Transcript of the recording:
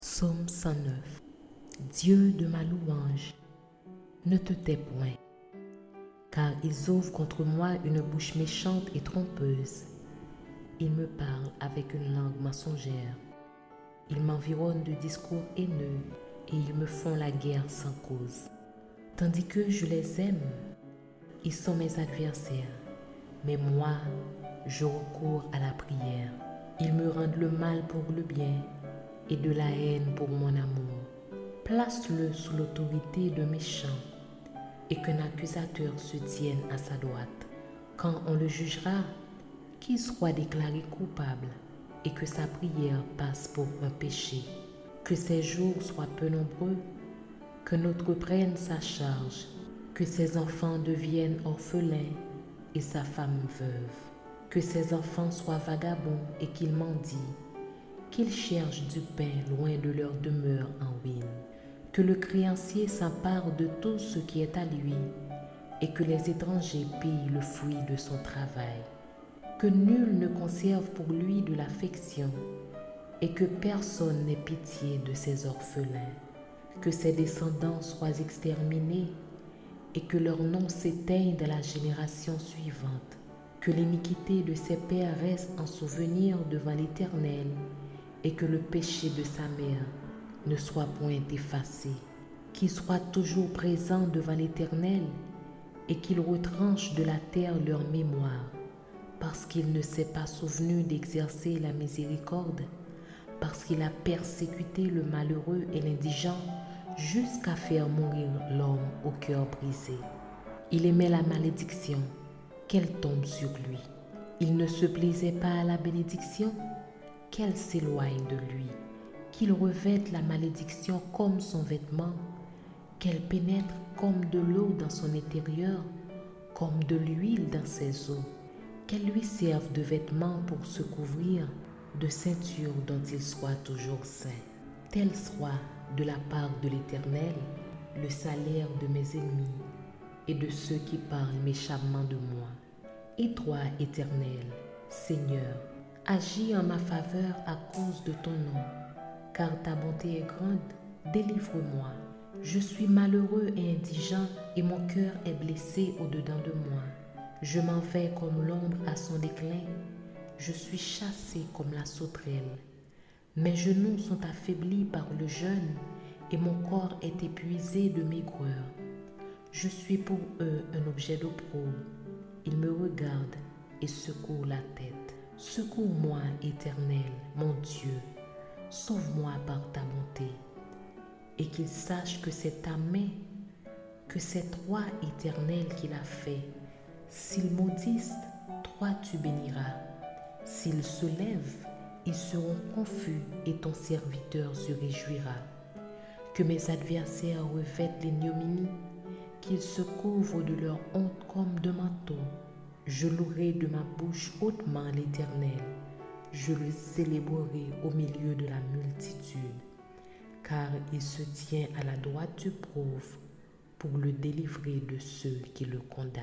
Psaume 109. Dieu de ma louange, ne te tais point, car ils ouvrent contre moi une bouche méchante et trompeuse. Ils me parlent avec une langue mensongère. Ils m'environnent de discours haineux et ils me font la guerre sans cause. Tandis que je les aime, ils sont mes adversaires, mais moi, je recours à la prière. Ils me rendent le mal pour le bien et de la haine pour mon amour. Place-le sous l'autorité d'un méchant et qu'un accusateur se tienne à sa droite. Quand on le jugera, qu'il soit déclaré coupable et que sa prière passe pour un péché. Que ses jours soient peu nombreux, que notre prenne sa charge, que ses enfants deviennent orphelins et sa femme veuve. Que ses enfants soient vagabonds et qu'ils mendient, qu'ils cherchent du pain loin de leur demeure en ruine. Que le créancier s'empare de tout ce qui est à lui et que les étrangers pillent le fruit de son travail. Que nul ne conserve pour lui de l'affection et que personne n'ait pitié de ses orphelins. Que ses descendants soient exterminés et que leur nom s'éteigne de la génération suivante. Que l'iniquité de ses pères reste en souvenir devant l'Éternel et que le péché de sa mère ne soit point effacé. Qu'il soit toujours présent devant l'Éternel et qu'il retranche de la terre leur mémoire, parce qu'il ne s'est pas souvenu d'exercer la miséricorde, parce qu'il a persécuté le malheureux et l'indigent jusqu'à faire mourir l'homme au cœur brisé. Il aimait la malédiction, qu'elle tombe sur lui. Il ne se plaisait pas à la bénédiction, qu'elle s'éloigne de lui. Qu'il revête la malédiction comme son vêtement, qu'elle pénètre comme de l'eau dans son intérieur, comme de l'huile dans ses os, qu'elle lui serve de vêtement pour se couvrir, de ceinture dont il soit toujours saint. Tel soit de la part de l'Éternel le salaire de mes ennemis et de ceux qui parlent méchamment de moi. Et toi, Éternel, Seigneur, agis en ma faveur à cause de ton nom, car ta bonté est grande, délivre-moi. Je suis malheureux et indigent et mon cœur est blessé au-dedans de moi. Je m'en vais comme l'ombre à son déclin, je suis chassé comme la sauterelle. Mes genoux sont affaiblis par le jeûne et mon corps est épuisé de maigreur. Je suis pour eux un objet d'opprobre. Ils me regardent et secouent la tête. Secours-moi, Éternel, mon Dieu. Sauve-moi par ta bonté. Et qu'ils sachent que c'est ta main, que c'est toi, Éternel, qui l'as fait. S'ils maudissent, toi tu béniras. S'ils se lèvent, ils seront confus et ton serviteur se réjouira. Que mes adversaires revêtent l'ignominie, qu'ils se couvrent de leur honte comme de manteau. Je louerai de ma bouche hautement l'Éternel. Je le célébrerai au milieu de la multitude, car il se tient à la droite du pauvre pour le délivrer de ceux qui le condamnent.